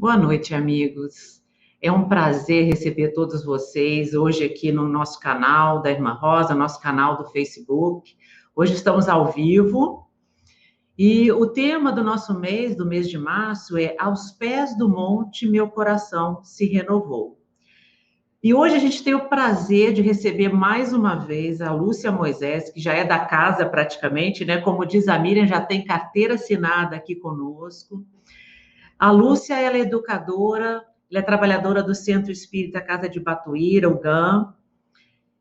Boa noite, amigos. É um prazer receber todos vocês hoje aqui no nosso canal da Irmã Rosa, nosso canal do Facebook. Hoje estamos ao vivo e o tema do nosso mês, do mês de março, é Aos pés do monte, meu coração se renovou. E hoje a gente tem o prazer de receber mais uma vez a Lúcia Moisés, que já é da casa praticamente, né? Como diz a Miriam, já tem carteira assinada aqui conosco. A Lúcia, ela é educadora, ela é trabalhadora do Centro Espírita Casa de Batuíra, o GAM,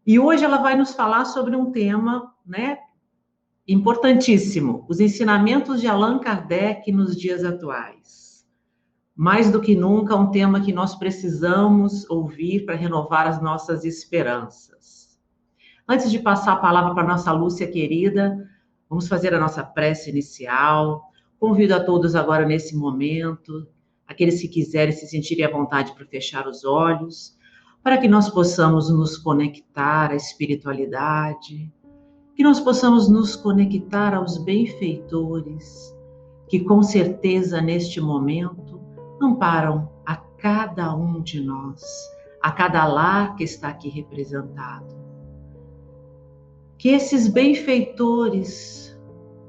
e hoje ela vai nos falar sobre um tema, né, importantíssimo, os ensinamentos de Allan Kardec nos dias atuais. Mais do que nunca, um tema que nós precisamos ouvir para renovar as nossas esperanças. Antes de passar a palavra para a nossa Lúcia querida, vamos fazer a nossa prece inicial. Convido a todos agora nesse momento, aqueles que quiserem se sentirem à vontade para fechar os olhos, para que nós possamos nos conectar à espiritualidade, que nós possamos nos conectar aos benfeitores, que com certeza neste momento amparam a cada um de nós, a cada lar que está aqui representado. Que esses benfeitores,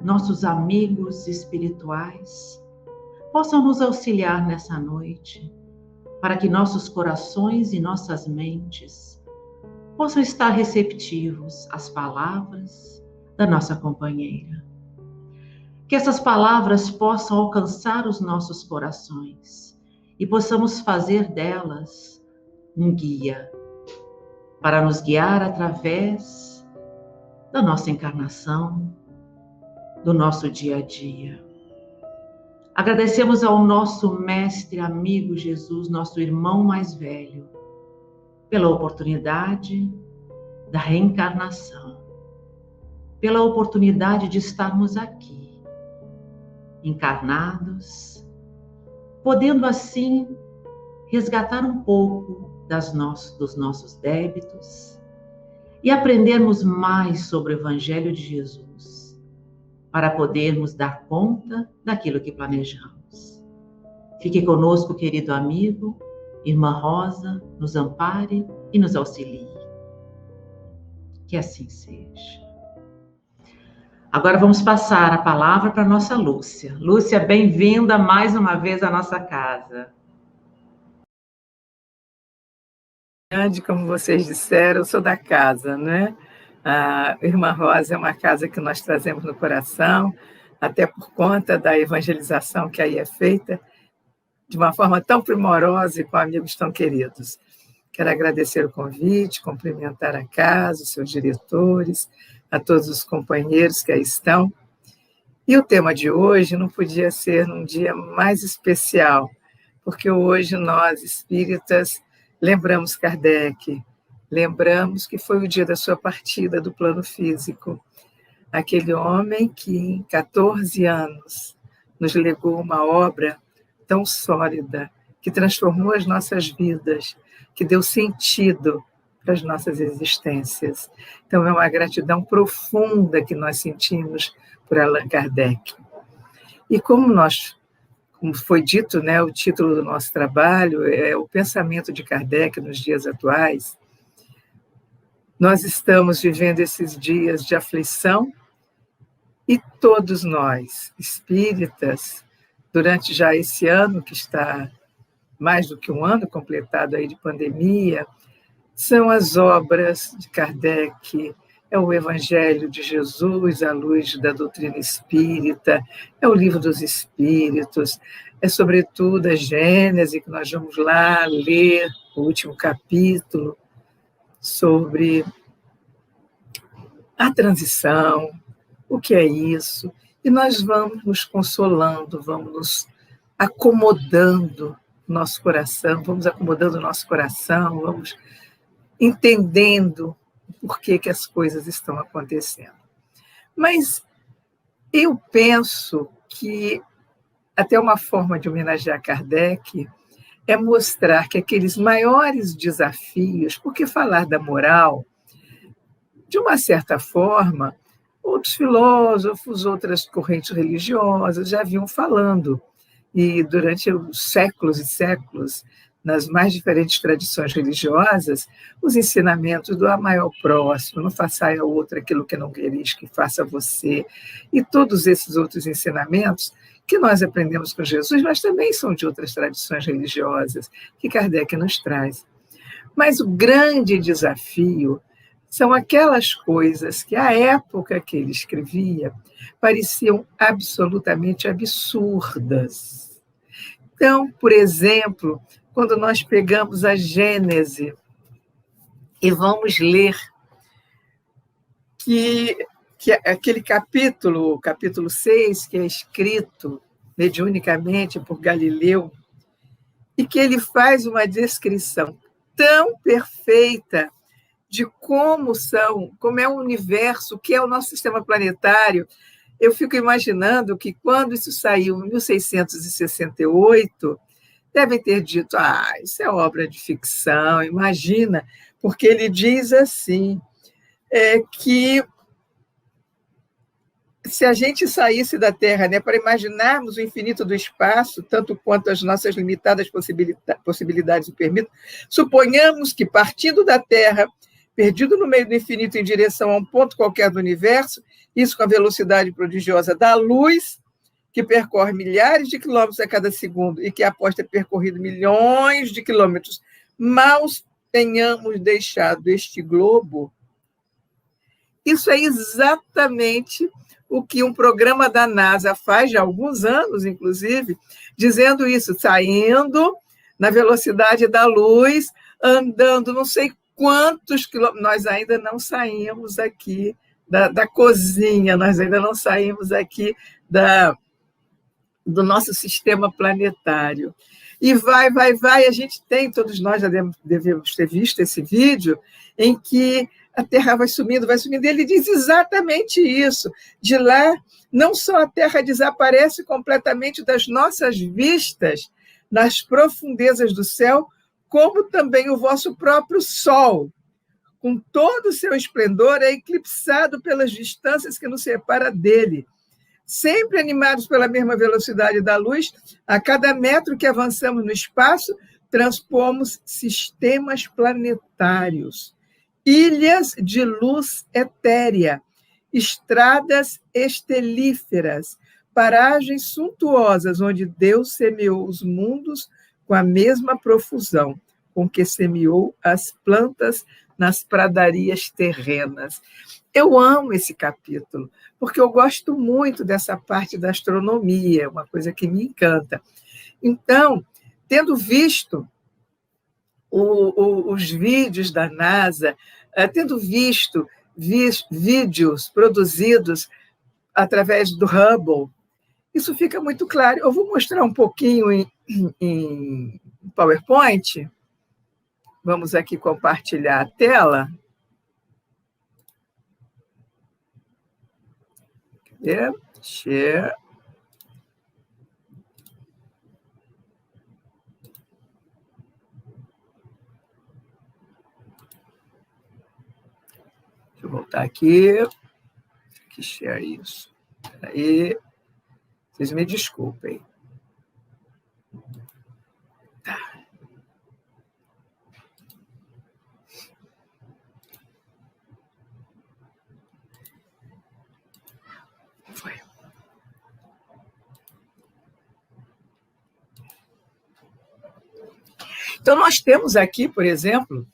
nossos amigos espirituais, possam nos auxiliar nessa noite, para que nossos corações e nossas mentes possam estar receptivos às palavras da nossa companheira. Que essas palavras possam alcançar os nossos corações e possamos fazer delas um guia, para nos guiar através da nossa encarnação, do nosso dia a dia. Agradecemos ao nosso mestre, amigo Jesus, nosso irmão mais velho, pela oportunidade da reencarnação, pela oportunidade de estarmos aqui, encarnados, podendo assim resgatar um pouco dos nossos débitos e aprendermos mais sobre o Evangelho de Jesus, para podermos dar conta daquilo que planejamos. Fique conosco, querido amigo, Irmã Rosa, nos ampare e nos auxilie. Que assim seja. Agora vamos passar a palavra para a nossa Lúcia. Lúcia, bem-vinda mais uma vez à nossa casa. Como vocês disseram, eu sou da casa, né? A Irmã Rosa é uma casa que nós trazemos no coração, até por conta da evangelização que aí é feita, de uma forma tão primorosa e com amigos tão queridos. Quero agradecer o convite, cumprimentar a casa, os seus diretores, a todos os companheiros que aí estão. E o tema de hoje não podia ser num dia mais especial, porque hoje nós, espíritas, lembramos Kardec, lembramos que foi o dia da sua partida do plano físico. Aquele homem que, em 14 anos, nos legou uma obra tão sólida, que transformou as nossas vidas, que deu sentido para as nossas existências. Então, é uma gratidão profunda que nós sentimos por Allan Kardec. E como foi dito, né, o título do nosso trabalho é o pensamento de Kardec nos dias atuais, nós estamos vivendo esses dias de aflição e todos nós, espíritas, durante já esse ano, que está mais do que um ano completado aí de pandemia, são as obras de Kardec, é o Evangelho de Jesus à luz da doutrina espírita, é o Livro dos Espíritos, é sobretudo a Gênese, que nós vamos lá ler o último capítulo sobre a transição, o que é isso, e nós vamos nos consolando, vamos nos acomodando nosso coração, vamos acomodando o nosso coração, vamos entendendo por que as coisas estão acontecendo. Mas eu penso que até uma forma de homenagear Kardec é mostrar que aqueles maiores desafios, porque falar da moral, de uma certa forma, outros filósofos, outras correntes religiosas já vinham falando e durante os séculos e séculos, nas mais diferentes tradições religiosas, os ensinamentos do amar ao próximo, não façai ao outro aquilo que não quereis que faça você, e todos esses outros ensinamentos que nós aprendemos com Jesus, mas também são de outras tradições religiosas que Kardec nos traz. Mas o grande desafio são aquelas coisas que, à época que ele escrevia, pareciam absolutamente absurdas. Então, por exemplo, quando nós pegamos a Gênese e vamos ler que aquele capítulo 6, que é escrito mediunicamente por Galileu, e que ele faz uma descrição tão perfeita de como é o universo, o que é o nosso sistema planetário. Eu fico imaginando que quando isso saiu em 1668, devem ter dito, isso é obra de ficção, imagina, porque ele diz assim, que se a gente saísse da Terra, né, para imaginarmos o infinito do espaço, tanto quanto as nossas limitadas possibilidades o permitem, suponhamos que, partindo da Terra, perdido no meio do infinito em direção a um ponto qualquer do universo, isso com a velocidade prodigiosa da luz, que percorre milhares de quilômetros a cada segundo e que após ter percorrido milhões de quilômetros, mal tenhamos deixado este globo. Isso é exatamente o que um programa da NASA faz, já há alguns anos, inclusive, dizendo isso, saindo na velocidade da luz, andando não sei quantos quilômetros. Nós ainda não saímos aqui da cozinha, nós ainda não saímos aqui do nosso sistema planetário. E vai, a gente todos nós já devemos ter visto esse vídeo, em que a Terra vai sumindo, ele diz exatamente isso. De lá, não só a Terra desaparece completamente das nossas vistas, nas profundezas do céu, como também o vosso próprio Sol, com todo o seu esplendor, é eclipsado pelas distâncias que nos separam dele. Sempre animados pela mesma velocidade da luz, a cada metro que avançamos no espaço, transpomos sistemas planetários, ilhas de luz etérea, estradas estelíferas, paragens suntuosas onde Deus semeou os mundos com a mesma profusão com que semeou as plantas nas pradarias terrenas. Eu amo esse capítulo, porque eu gosto muito dessa parte da astronomia, uma coisa que me encanta. Então, tendo visto os vídeos da NASA, tendo visto vídeos produzidos através do Hubble, isso fica muito claro. Eu vou mostrar um pouquinho em PowerPoint. Vamos aqui compartilhar a tela. Share. Deixa eu voltar aqui. Que share isso. Espera aí. Vocês me desculpem. Tá. Foi. Então, nós temos aqui, por exemplo,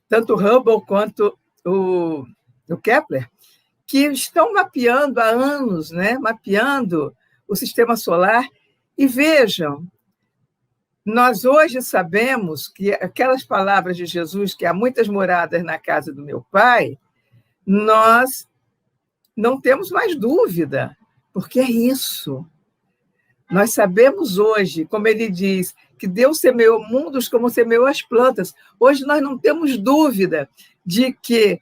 tanto o Hubble quanto o Kepler, que estão mapeando há anos, né? Mapeando o sistema solar. E vejam, nós hoje sabemos que aquelas palavras de Jesus, que há muitas moradas na casa do meu Pai, nós não temos mais dúvida, porque é isso. Nós sabemos hoje, como ele diz, que Deus semeou mundos como semeou as plantas. Hoje nós não temos dúvida de que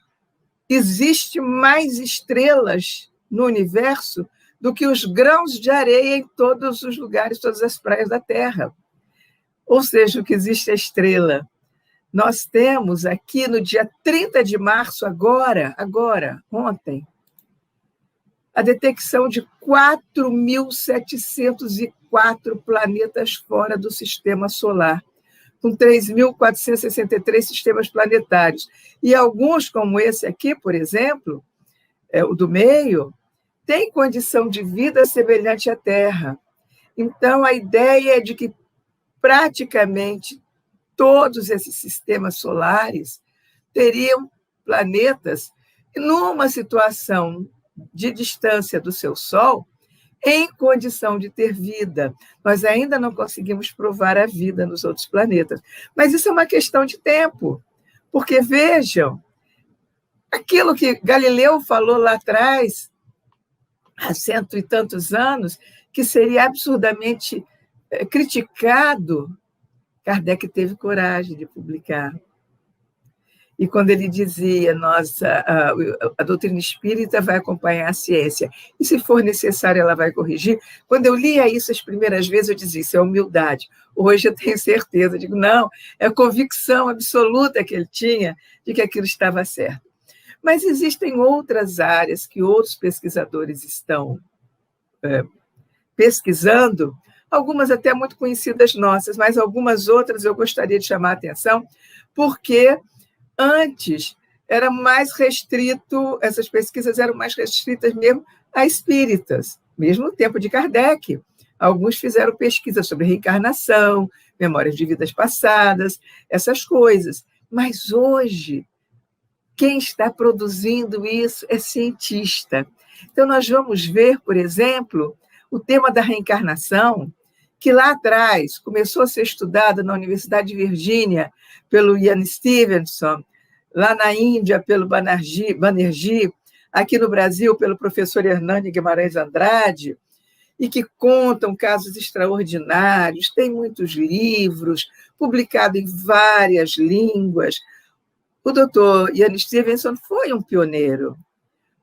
existe mais estrelas no universo do que os grãos de areia em todos os lugares, todas as praias da Terra. Ou seja, o que existe é estrela. Nós temos aqui no dia 30 de março, ontem, a detecção de 4.704 4 planetas fora do sistema solar, com 3.463 sistemas planetários. E alguns, como esse aqui, por exemplo, o do meio, têm condição de vida semelhante à Terra. Então, a ideia é de que praticamente todos esses sistemas solares teriam planetas numa situação de distância do seu Sol, em condição de ter vida. Nós ainda não conseguimos provar a vida nos outros planetas. Mas isso é uma questão de tempo. Porque, vejam, aquilo que Galileu falou lá atrás, há 100 e tantos anos, que seria absurdamente criticado, Kardec teve coragem de publicar. E quando ele dizia, a doutrina espírita vai acompanhar a ciência, e se for necessário ela vai corrigir, quando eu lia isso as primeiras vezes, eu dizia, isso é humildade. Hoje eu tenho certeza, eu digo, não, é a convicção absoluta que ele tinha de que aquilo estava certo. Mas existem outras áreas que outros pesquisadores estão pesquisando, algumas até muito conhecidas nossas, mas algumas outras eu gostaria de chamar a atenção, porque antes era mais restrito, essas pesquisas eram mais restritas mesmo a espíritas, mesmo no tempo de Kardec. Alguns fizeram pesquisa sobre reencarnação, memórias de vidas passadas, essas coisas. Mas hoje, quem está produzindo isso é cientista. Então, nós vamos ver, por exemplo, o tema da reencarnação, que lá atrás começou a ser estudado na Universidade de Virgínia pelo Ian Stevenson, lá na Índia pelo Banerjee, aqui no Brasil pelo professor Hernani Guimarães Andrade, e que contam casos extraordinários, tem muitos livros, publicados em várias línguas. O doutor Ian Stevenson foi um pioneiro,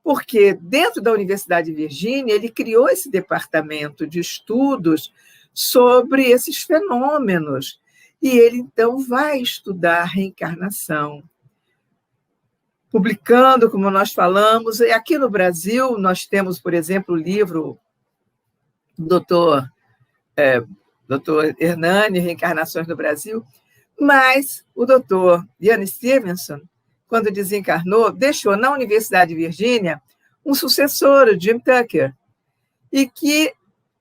porque dentro da Universidade de Virgínia ele criou esse departamento de estudos sobre esses fenômenos, e ele, então, vai estudar a reencarnação, publicando, como nós falamos, e aqui no Brasil nós temos, por exemplo, o livro do doutor Hernani, Reencarnações no Brasil, mas o doutor Ian Stevenson, quando desencarnou, deixou na Universidade de Virgínia um sucessor, o Jim Tucker, e que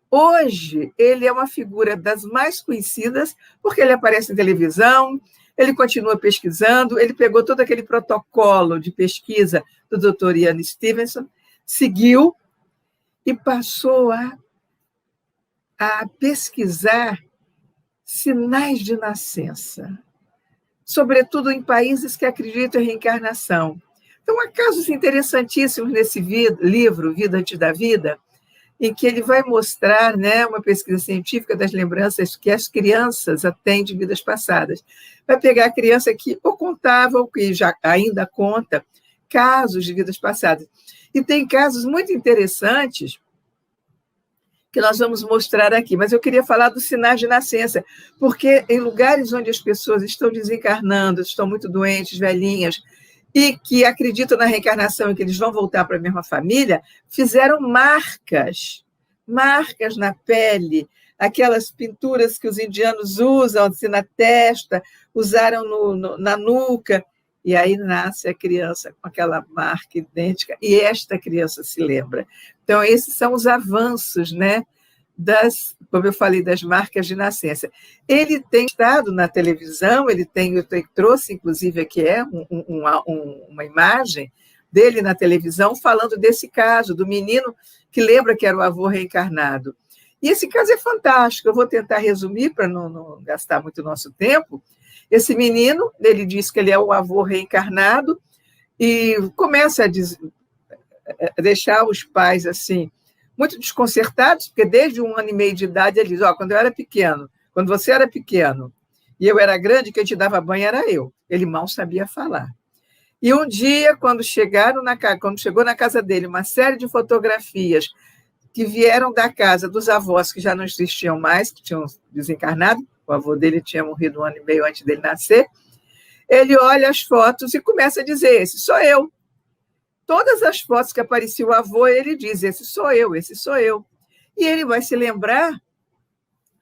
hoje ele é uma figura das mais conhecidas, porque ele aparece em televisão, ele continua pesquisando, ele pegou todo aquele protocolo de pesquisa do Dr. Ian Stevenson, seguiu e passou a pesquisar sinais de nascença, sobretudo em países que acreditam em reencarnação. Então, há casos interessantíssimos nesse livro, Vida Antes da Vida, em que ele vai mostrar, né, uma pesquisa científica das lembranças que as crianças têm de vidas passadas. Vai pegar a criança que ou contava, ou que já ainda conta, casos de vidas passadas. E tem casos muito interessantes que nós vamos mostrar aqui, mas eu queria falar dos sinais de nascença, porque em lugares onde as pessoas estão desencarnando, estão muito doentes, velhinhas, e que acreditam na reencarnação e que eles vão voltar para a mesma família, fizeram marcas na pele, aquelas pinturas que os indianos usam assim, na testa, usaram na nuca, e aí nasce a criança com aquela marca idêntica, e esta criança se lembra. Então, esses são os avanços, né, como eu falei, das marcas de nascença. Ele tem estado na televisão, eu trouxe, inclusive, aqui uma imagem dele na televisão falando desse caso, do menino que lembra que era o avô reencarnado. E esse caso é fantástico, eu vou tentar resumir para não gastar muito nosso tempo. Esse menino, ele diz que ele é o avô reencarnado e começa a deixar os pais assim muito desconcertados, porque desde 1 ano e meio de idade ele diz, quando eu era pequeno, quando você era pequeno e eu era grande, quem te dava banho era eu. Ele mal sabia falar. E um dia, quando chegou na casa dele uma série de fotografias que vieram da casa dos avós que já não existiam mais, que tinham desencarnado, o avô dele tinha morrido 1 ano e meio antes dele nascer, ele olha as fotos e começa a dizer, esse sou eu. Todas as fotos que aparecia o avô, ele diz, esse sou eu, esse sou eu. E ele vai se lembrar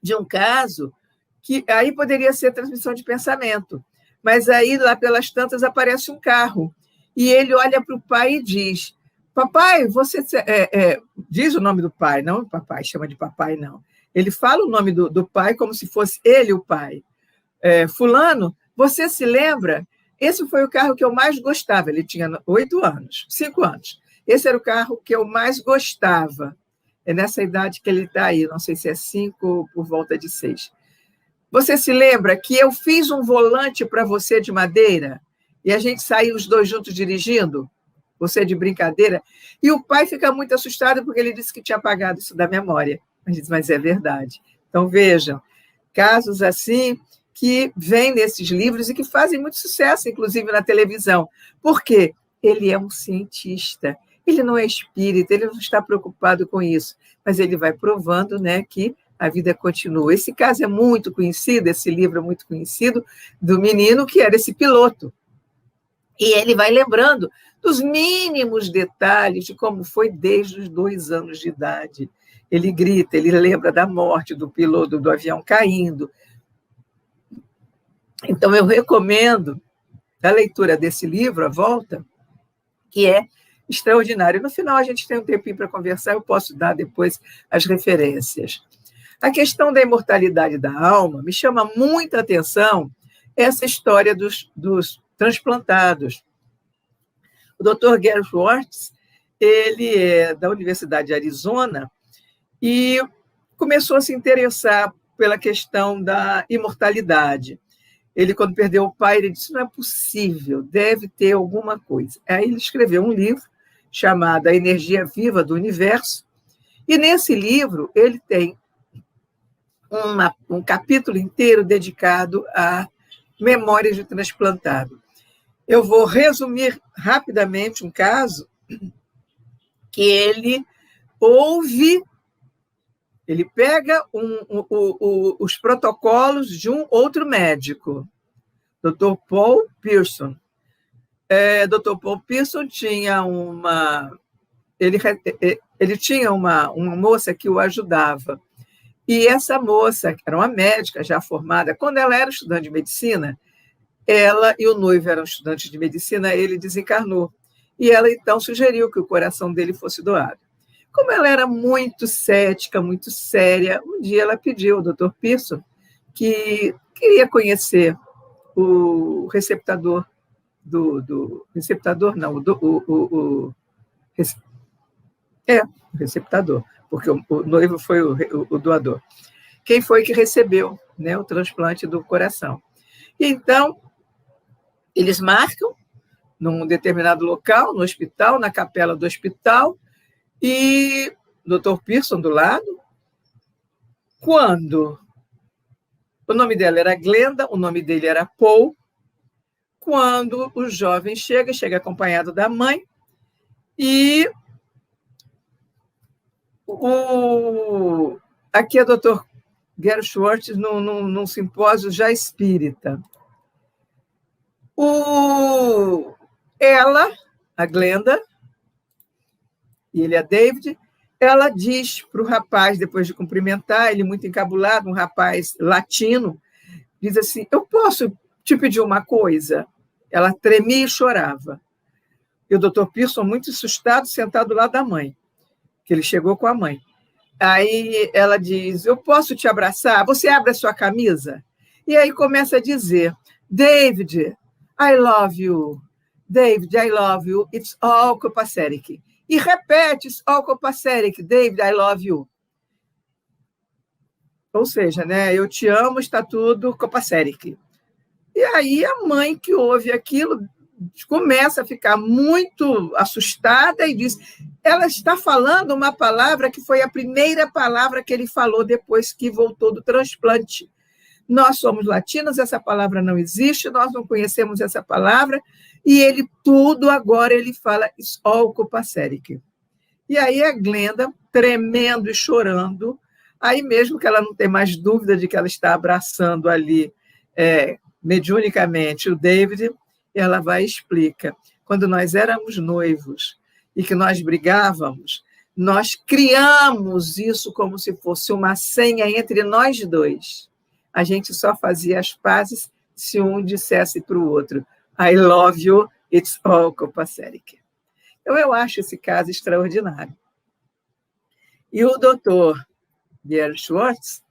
de um caso que aí poderia ser transmissão de pensamento, mas aí, lá pelas tantas, aparece um carro, e ele olha para o pai e diz: papai, você... diz o nome do pai, não o papai, chama de papai, não. Ele fala o nome do pai como se fosse ele o pai. Fulano, você se lembra? Esse foi o carro que eu mais gostava. Ele tinha 8 anos, 5 anos. Esse era o carro que eu mais gostava. É nessa idade que ele está aí, não sei se é 5 ou por volta de 6. Você se lembra que eu fiz um volante para você de madeira e a gente saiu os dois juntos dirigindo? Você de brincadeira? E o pai fica muito assustado porque ele disse que tinha apagado isso da memória. Mas é verdade. Então, vejam, casos assim que vêm nesses livros e que fazem muito sucesso, inclusive na televisão. Por quê? Ele é um cientista, ele não é espírita, ele não está preocupado com isso, mas ele vai provando, né, que a vida continua. Esse caso é muito conhecido, esse livro é muito conhecido, do menino que era esse piloto. E ele vai lembrando dos mínimos detalhes de como foi desde os 2 anos de idade. Ele grita, ele lembra da morte do piloto do avião caindo. Então, eu recomendo a leitura desse livro, A Volta, que é extraordinário. No final, a gente tem um tempinho para conversar, eu posso dar depois as referências. A questão da imortalidade da alma me chama muita atenção essa história dos transplantados. O Dr. Gary Schwartz, ele é da Universidade de Arizona e começou a se interessar pela questão da imortalidade. Ele, quando perdeu o pai, ele disse: não é possível, deve ter alguma coisa. Aí ele escreveu um livro chamado A Energia Viva do Universo, e nesse livro ele tem um capítulo inteiro dedicado a memórias de transplantado. Eu vou resumir rapidamente um caso que ele ouve, ele pega os protocolos de um outro médico, Dr. Paul Pearson. Dr. Paul Pearson tinha ele tinha uma moça que o ajudava. E essa moça, que era uma médica já formada, quando ela era estudante de medicina, ela e o noivo eram estudantes de medicina, ele desencarnou. E ela, então, sugeriu que o coração dele fosse doado. Como ela era muito cética, muito séria, um dia ela pediu ao Dr. Pearson que queria conhecer o receptador o receptador, porque o noivo foi o doador. Quem foi que recebeu, né, o transplante do coração? E então, eles marcam num determinado local, no hospital, na capela do hospital, e o Dr. Pearson do lado. Quando o nome dela era Glenda, o nome dele era Paul. Quando o jovem chega acompanhado da mãe, e aqui é o Dr. Gary Schwartz num simpósio já espírita. Ela, a Glenda, e ele é David, ela diz para o rapaz, depois de cumprimentar, ele muito encabulado, um rapaz latino, diz assim: eu posso te pedir uma coisa? Ela tremia e chorava. E o Dr. Pearson, muito assustado, sentado do lado da mãe, que ele chegou com a mãe. Aí ela diz: eu posso te abraçar? Você abre a sua camisa? E aí começa a dizer: David, I love you. David, I love you. It's all copacetic. E repete: it's all copacetic. David, I love you. Ou seja, né, eu te amo, está tudo copacetic. E aí a mãe que ouve aquilo começa a ficar muito assustada e diz: ela está falando uma palavra que foi a primeira palavra que ele falou depois que voltou do transplante. Nós somos latinos, essa palavra não existe, nós não conhecemos essa palavra, e ele tudo agora ele fala it's all copacetic. E aí a Glenda, tremendo e chorando, aí mesmo que ela não tem mais dúvida de que ela está abraçando ali mediunicamente o David, ela vai e explica: quando nós éramos noivos e que nós brigávamos, nós criamos isso como se fosse uma senha entre nós dois. A gente só fazia as pazes se um dissesse para o outro, I love you, it's all copacetic. Então, eu acho esse caso extraordinário. E o doutor Gary Schwartz,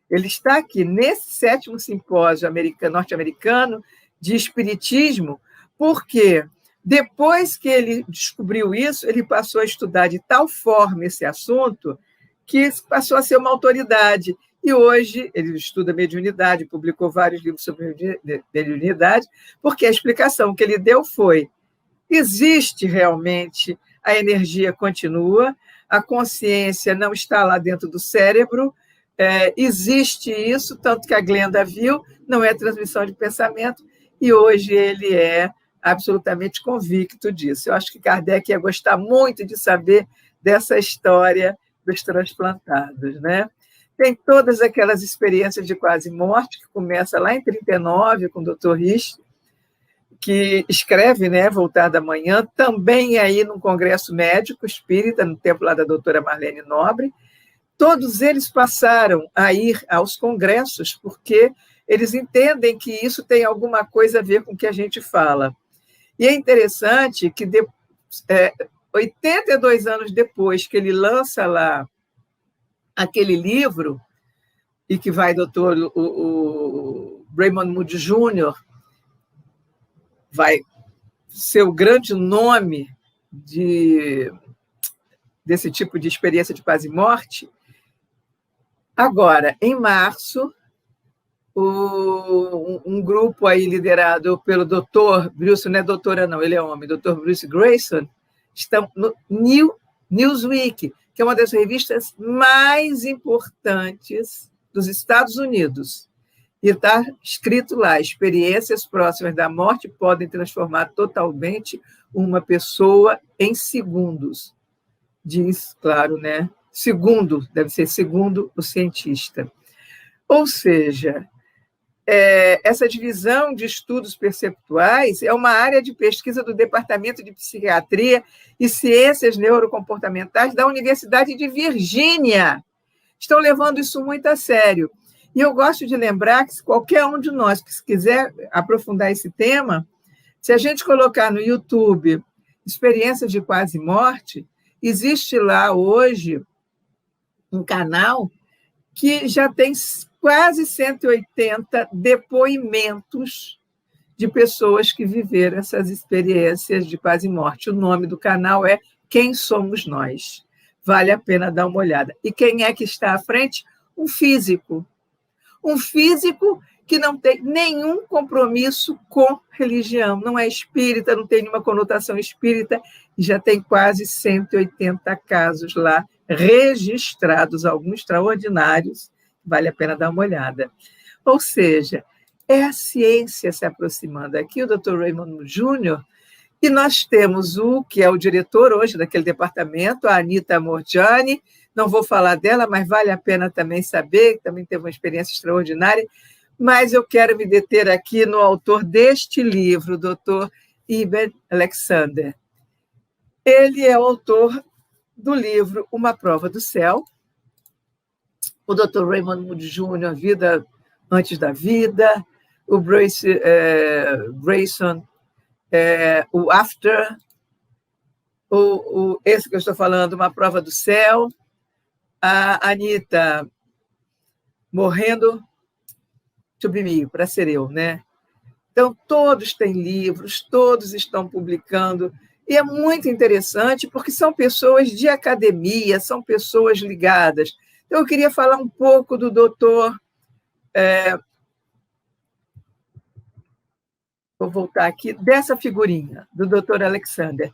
ele está aqui nesse 7º simpósio norte-americano de espiritismo, porque depois que ele descobriu isso, ele passou a estudar de tal forma esse assunto que passou a ser uma autoridade. E hoje ele estuda mediunidade, publicou vários livros sobre mediunidade, porque a explicação que ele deu foi: existe realmente, a energia continua, a consciência não está lá dentro do cérebro, existe isso, tanto que a Glenda viu, não é transmissão de pensamento, e hoje ele é absolutamente convicto disso. Eu acho que Kardec ia gostar muito de saber dessa história dos transplantados, né? Tem todas aquelas experiências de quase morte, que começa lá em 1939, com o Dr. Risch, que escreve, né, Voltar da Manhã, também aí num congresso médico espírita, no tempo lá da doutora Marlene Nobre. Todos eles passaram a ir aos congressos, porque eles entendem que isso tem alguma coisa a ver com o que a gente fala. E é interessante que 82 anos depois que ele lança lá aquele livro, e que vai o Raymond Moody Jr., vai ser o grande nome desse tipo de experiência de quase morte. Agora, em março, um grupo aí liderado pelo Dr. Bruce, não é doutora não, ele é homem, Dr. Bruce Grayson, estão no Newsweek, que é uma das revistas mais importantes dos Estados Unidos. E está escrito lá: experiências próximas da morte podem transformar totalmente uma pessoa em segundos. Diz, claro, né? Segundo, deve ser segundo o cientista. Ou seja, essa divisão de estudos perceptuais é uma área de pesquisa do Departamento de Psiquiatria e Ciências Neurocomportamentais da Universidade de Virgínia. Estão levando isso muito a sério. E eu gosto de lembrar que qualquer um de nós que quiser aprofundar esse tema, se a gente colocar no YouTube experiências de quase morte, existe lá hoje um canal que já tem quase 180 depoimentos de pessoas que viveram essas experiências de quase morte. O nome do canal é Quem Somos Nós? Vale a pena dar uma olhada. E quem é que está à frente? Um físico. Um físico que não tem nenhum compromisso com religião, não é espírita, não tem nenhuma conotação espírita, e já tem quase 180 casos lá registrados, alguns extraordinários, vale a pena dar uma olhada. Ou seja, é a ciência se aproximando. Aqui o Dr. Raymond Jr., e nós temos que é o diretor hoje daquele departamento, a Anita Morgiani. Não vou falar dela, mas vale a pena também saber, que também teve uma experiência extraordinária. Mas eu quero me deter aqui no autor deste livro, o Dr. Iber Alexander. Ele é o autor do livro Uma Prova do Céu. O Dr. Raymond Moody Jr., Vida Antes da Vida. O Grayson, o After. Esse que eu estou falando, Uma Prova do Céu. A Anita, Morrendo to be me, para ser eu, né? Então, todos têm livros, todos estão publicando, e é muito interessante porque são pessoas de academia, são pessoas ligadas. Então, eu queria falar um pouco do doutor... vou voltar aqui, dessa figurinha, do doutor Alexander.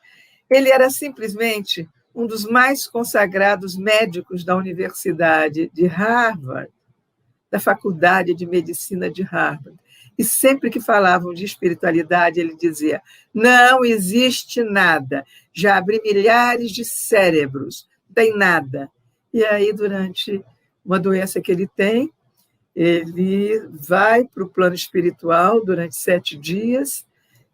Ele era simplesmente um dos mais consagrados médicos da Universidade de Harvard, da Faculdade de Medicina de Harvard. E sempre que falavam de espiritualidade, ele dizia: não existe nada, já abri milhares de cérebros, não tem nada. E aí, durante uma doença que ele tem, ele vai para o plano espiritual durante 7 dias,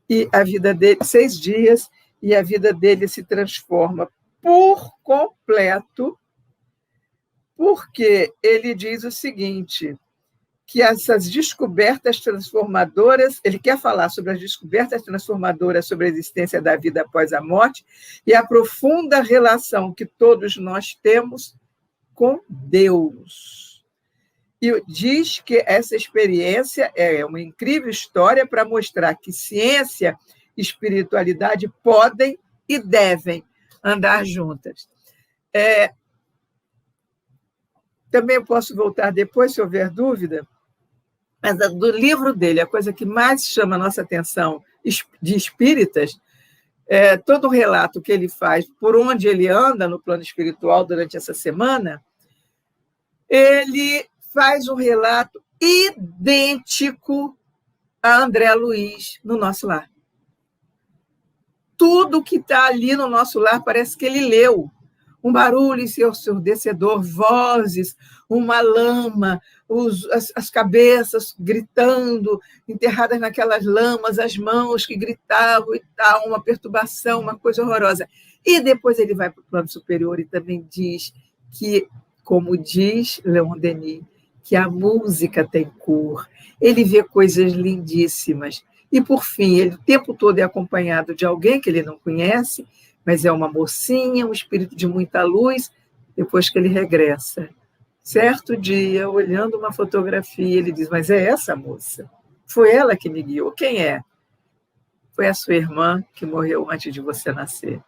e a vida dele, 6 dias, e a vida dele se transforma por completo, porque ele diz o seguinte, que essas descobertas transformadoras, ele quer falar sobre as descobertas transformadoras sobre a existência da vida após a morte e a profunda relação que todos nós temos com Deus. E diz que essa experiência é uma incrível história para mostrar que ciência e espiritualidade podem e devem andar juntas. Também eu posso voltar depois, se houver dúvida, mas do livro dele, a coisa que mais chama a nossa atenção de espíritas é todo o relato que ele faz por onde ele anda no plano espiritual durante essa semana. Ele faz um relato idêntico a André Luiz no Nosso Lar. Tudo que está ali no Nosso Lar parece que ele leu. Um barulho ensurdecedor, vozes, uma lama, as cabeças gritando, enterradas naquelas lamas, as mãos que gritavam e tal, uma perturbação, uma coisa horrorosa. E depois ele vai para o plano superior e também diz que, como diz Leon Denis, que a música tem cor. Ele vê coisas lindíssimas. E, por fim, ele o tempo todo é acompanhado de alguém que ele não conhece, mas é uma mocinha, um espírito de muita luz, depois que ele regressa. Certo dia, olhando uma fotografia, ele diz, mas é essa moça? Foi ela que me guiou. Quem é? Foi a sua irmã que morreu antes de você nascer.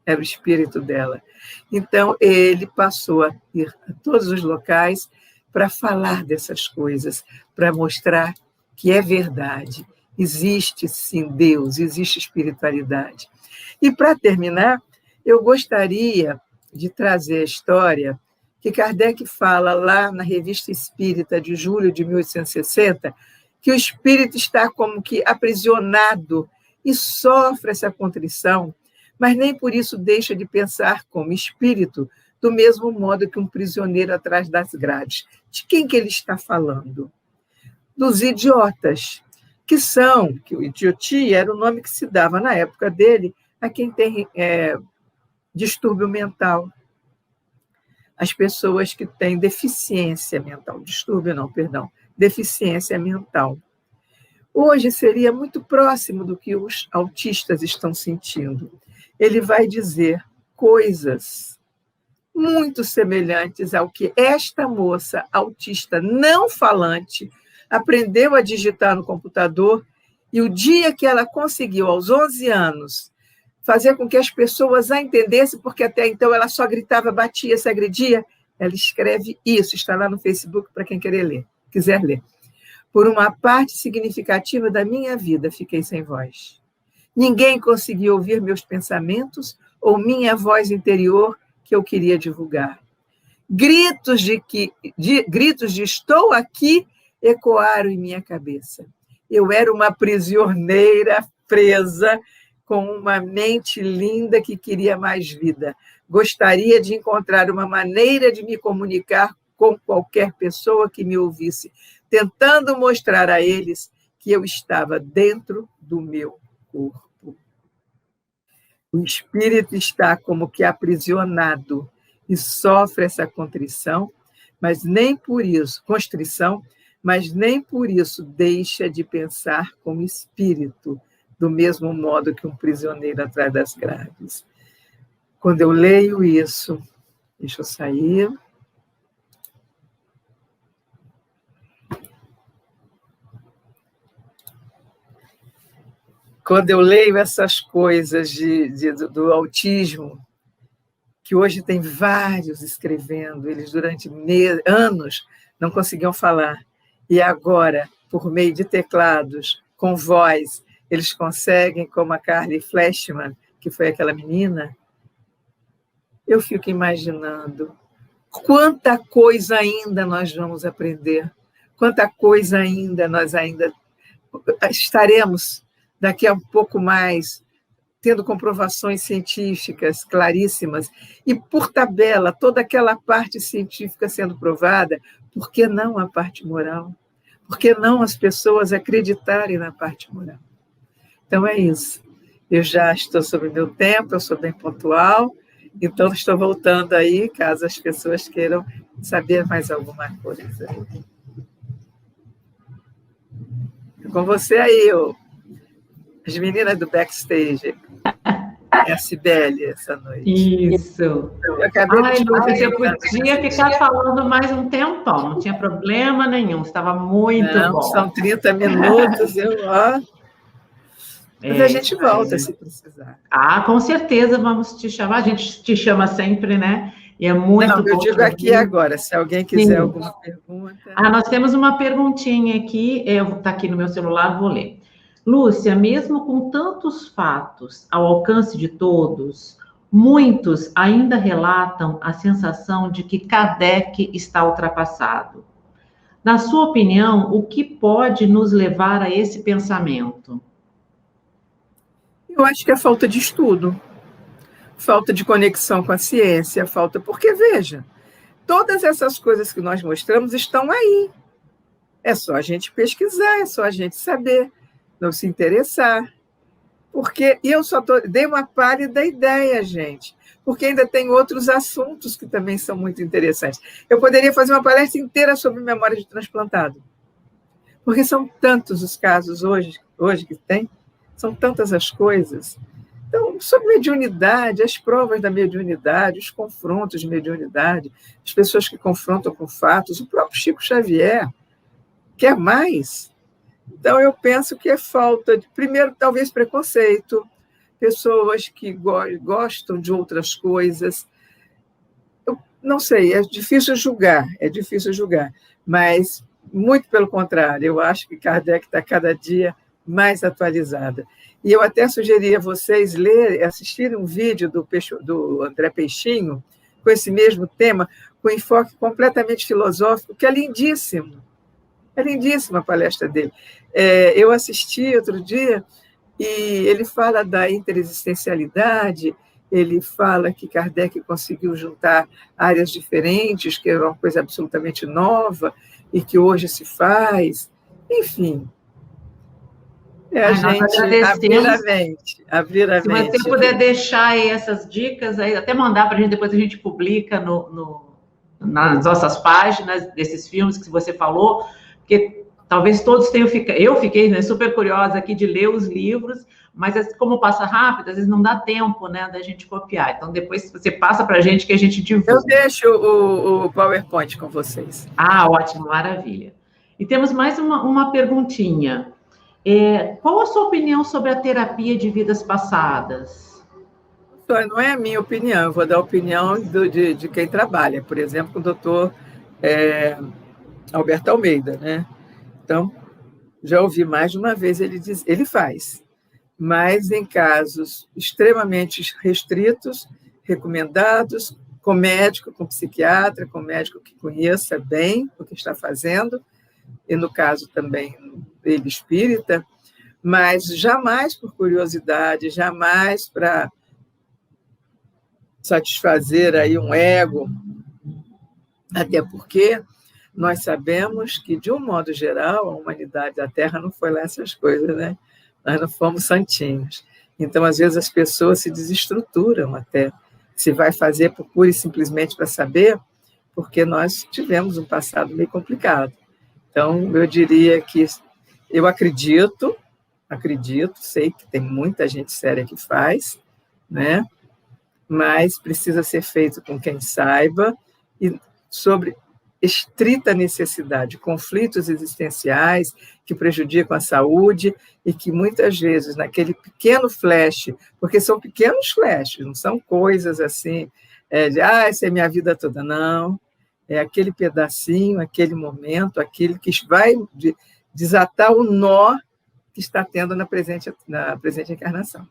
Era o espírito dela. Então, ele passou a ir a todos os locais para falar dessas coisas, para mostrar que é verdade. Existe, sim, Deus, existe espiritualidade. E, para terminar, eu gostaria de trazer a história que Kardec fala lá na Revista Espírita de julho de 1860, que o espírito está como que aprisionado e sofre essa contrição, mas nem por isso deixa de pensar como espírito, do mesmo modo que um prisioneiro atrás das grades. De quem que ele está falando? Dos idiotas, que o idiotia era o nome que se dava na época dele a quem tem distúrbio mental. As pessoas que têm deficiência mental, deficiência mental. Hoje seria muito próximo do que os autistas estão sentindo. Ele vai dizer coisas muito semelhantes ao que esta moça autista não falante aprendeu a digitar no computador, e o dia que ela conseguiu, aos 11 anos, fazer com que as pessoas a entendessem, porque até então ela só gritava, batia, se agredia, ela escreve isso, está lá no Facebook para quem quiser ler. Por uma parte significativa da minha vida, fiquei sem voz. Ninguém conseguia ouvir meus pensamentos ou minha voz interior que eu queria divulgar. Gritos de estou aqui ecoaram em minha cabeça. Eu era uma prisioneira presa com uma mente linda que queria mais vida. Gostaria de encontrar uma maneira de me comunicar com qualquer pessoa que me ouvisse, tentando mostrar a eles que eu estava dentro do meu corpo. O espírito está como que aprisionado e sofre essa constrição, mas nem por isso deixa de pensar como espírito, do mesmo modo que um prisioneiro atrás das grades. Quando eu leio isso, deixa eu sair. Quando eu leio essas coisas do autismo, que hoje tem vários escrevendo, eles durante anos não conseguiam falar, e agora, por meio de teclados, com voz, eles conseguem, como a Carly Fleshman, que foi aquela menina. Eu fico imaginando quanta coisa ainda nós vamos aprender, quanta coisa nós ainda estaremos daqui a um pouco mais tendo comprovações científicas claríssimas, e por tabela, toda aquela parte científica sendo provada, por que não a parte moral? Por que não as pessoas acreditarem na parte moral? Então é isso. Eu já estou sobre o meu tempo, eu sou bem pontual, Então, estou voltando aí, caso as pessoas queiram saber mais alguma coisa. Com você aí, as meninas do backstage. É a Cibele, essa noite. Isso. Eu acabei Ai, de Lúcia, você podia ficar falando mais um tempão, não tinha problema nenhum, estava muito bom. São 30 minutos, mas a gente volta se precisar. Ah, com certeza vamos te chamar, a gente te chama sempre, né? E é muito bom. Eu digo aqui agora, se alguém quiser alguma pergunta. Nós temos uma perguntinha aqui, está aqui no meu celular, vou ler. Lúcia, mesmo com tantos fatos ao alcance de todos, muitos ainda relatam a sensação de que Kardec está ultrapassado. Na sua opinião, o que pode nos levar a esse pensamento? Eu acho que é falta de estudo, falta de conexão com a ciência, porque, veja, todas essas coisas que nós mostramos estão aí. É só a gente pesquisar, é só a gente saber, não se interessar. E eu só dei uma pálida ideia, gente, porque ainda tem outros assuntos que também são muito interessantes. Eu poderia fazer uma palestra inteira sobre memória de transplantado, porque são tantos os casos hoje que tem, são tantas as coisas. Então, sobre mediunidade, as provas da mediunidade, os confrontos de mediunidade, as pessoas que confrontam com fatos, o próprio Chico Xavier quer mais. Então, eu penso que é falta de, primeiro, talvez preconceito, pessoas que gostam de outras coisas. Eu não sei, é difícil julgar, mas, muito pelo contrário, eu acho que Kardec está cada dia mais atualizada. E eu até sugeri a vocês assistirem um vídeo do André Peixinho, com esse mesmo tema, com enfoque completamente filosófico, que é lindíssimo. É lindíssima a palestra dele. Eu assisti outro dia e ele fala da interexistencialidade, ele fala que Kardec conseguiu juntar áreas diferentes, que era uma coisa absolutamente nova e que hoje se faz. Enfim, a gente abrir a mente. Se você puder deixar aí essas dicas, aí, até mandar para a gente, depois a gente publica nas nossas páginas desses filmes que você falou, porque talvez todos tenham ficado. Eu fiquei, né, super curiosa aqui de ler os livros, mas como passa rápido, às vezes não dá tempo, né, da gente copiar. Então, depois você passa para a gente que a gente divulga. Eu deixo o PowerPoint com vocês. Ah, ótimo, maravilha. E temos mais uma perguntinha. Qual a sua opinião sobre a terapia de vidas passadas? Não é a minha opinião, eu vou dar a opinião de quem trabalha. Por exemplo, o doutor Alberto Almeida, né? Então, já ouvi mais de uma vez ele faz, mas em casos extremamente restritos, recomendados, com médico, com psiquiatra, com médico que conheça bem o que está fazendo, e no caso também ele espírita, mas jamais por curiosidade, jamais para satisfazer aí um ego, até porque nós sabemos que, de um modo geral, a humanidade da Terra não foi lá essas coisas, né? Nós não fomos santinhos. Então, às vezes, as pessoas se desestruturam até. Se vai fazer por pura e simplesmente para saber, porque nós tivemos um passado meio complicado. Então, eu diria que eu acredito, sei que tem muita gente séria que faz, né? Mas precisa ser feito com quem saiba e sobre estrita necessidade, conflitos existenciais que prejudicam a saúde e que muitas vezes naquele pequeno flash, porque são pequenos flashes, não são coisas assim, essa é minha vida toda, não. É aquele pedacinho, aquele momento, aquele que vai desatar o nó que está tendo na presente encarnação.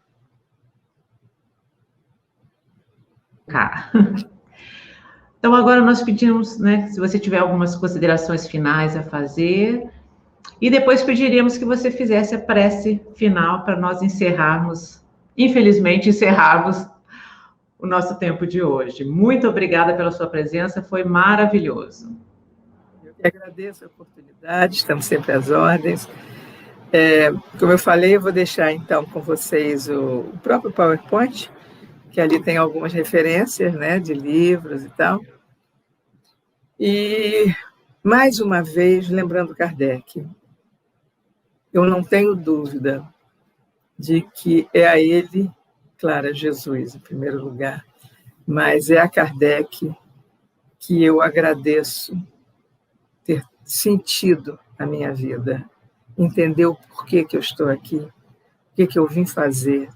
Então, agora nós pedimos, né, se você tiver algumas considerações finais a fazer, e depois pediríamos que você fizesse a prece final para nós infelizmente, encerrarmos o nosso tempo de hoje. Muito obrigada pela sua presença, foi maravilhoso. Eu que agradeço a oportunidade, estamos sempre às ordens. Como eu falei, eu vou deixar, então, com vocês o próprio PowerPoint, que ali tem algumas referências, né, de livros e tal. E, mais uma vez, lembrando Kardec, eu não tenho dúvida de que é a ele, claro, a Jesus, em primeiro lugar, mas é a Kardec que eu agradeço ter sentido a minha vida, entender o porquê que eu estou aqui, o que eu vim fazer,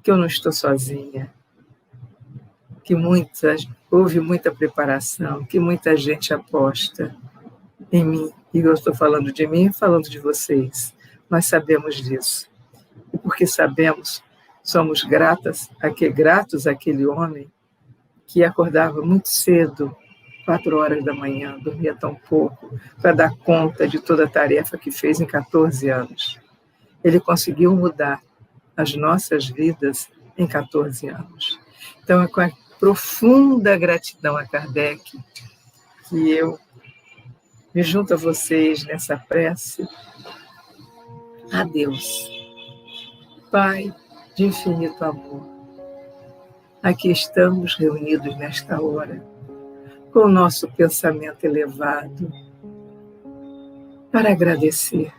que eu não estou sozinha, que houve muita preparação, que muita gente aposta em mim. E eu estou falando de mim e falando de vocês. Nós sabemos disso. E porque sabemos, somos gratos àquele homem que acordava muito cedo, 4 horas da manhã, dormia tão pouco, para dar conta de toda a tarefa que fez em 14 anos. Ele conseguiu mudar as nossas vidas em 14 anos. Então, é com a profunda gratidão a Kardec que eu me junto a vocês nessa prece a Deus, Pai de infinito amor. Aqui estamos reunidos nesta hora, com o nosso pensamento elevado, para agradecer.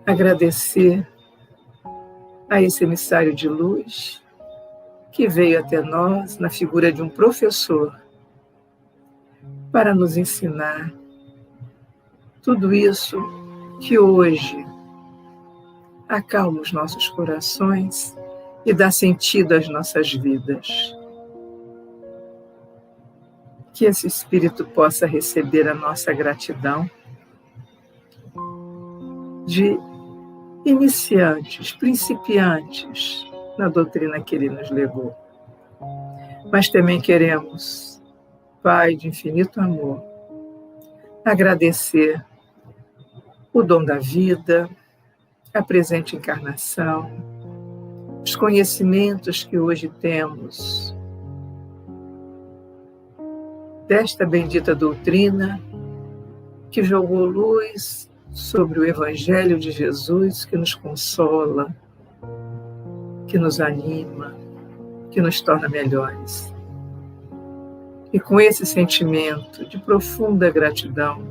Agradecer a esse emissário de luz que veio até nós na figura de um professor para nos ensinar tudo isso que hoje acalma os nossos corações e dá sentido às nossas vidas. Que esse Espírito possa receber a nossa gratidão de iniciantes, principiantes na doutrina que Ele nos legou. Mas também queremos, Pai de infinito amor, agradecer o dom da vida, a presente encarnação, os conhecimentos que hoje temos desta bendita doutrina que jogou luz sobre o Evangelho de Jesus, que nos consola, que nos anima, que nos torna melhores. E com esse sentimento de profunda gratidão,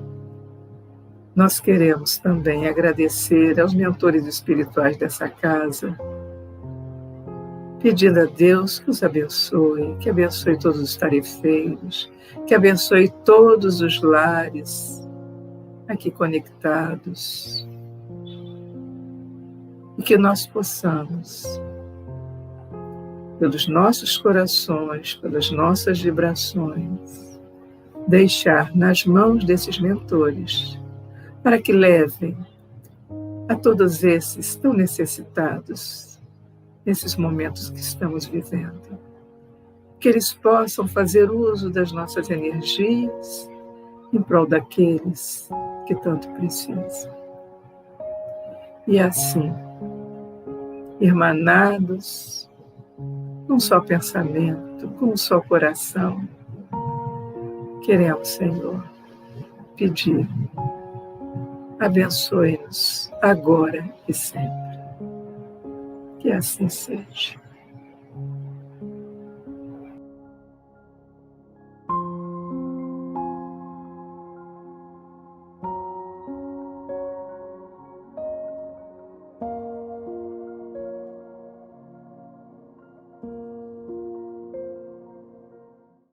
nós queremos também agradecer aos mentores espirituais dessa casa, pedindo a Deus que os abençoe, que abençoe todos os tarefeiros, que abençoe todos os lares aqui conectados, e que nós possamos, pelos nossos corações, pelas nossas vibrações, deixar nas mãos desses mentores, para que levem a todos esses tão necessitados, nesses momentos que estamos vivendo, que eles possam fazer uso das nossas energias em prol daqueles que tanto precisam. E assim, irmanados, num só pensamento, com um só coração, queremos, Senhor, pedir, abençoe-nos agora e sempre. Que assim seja.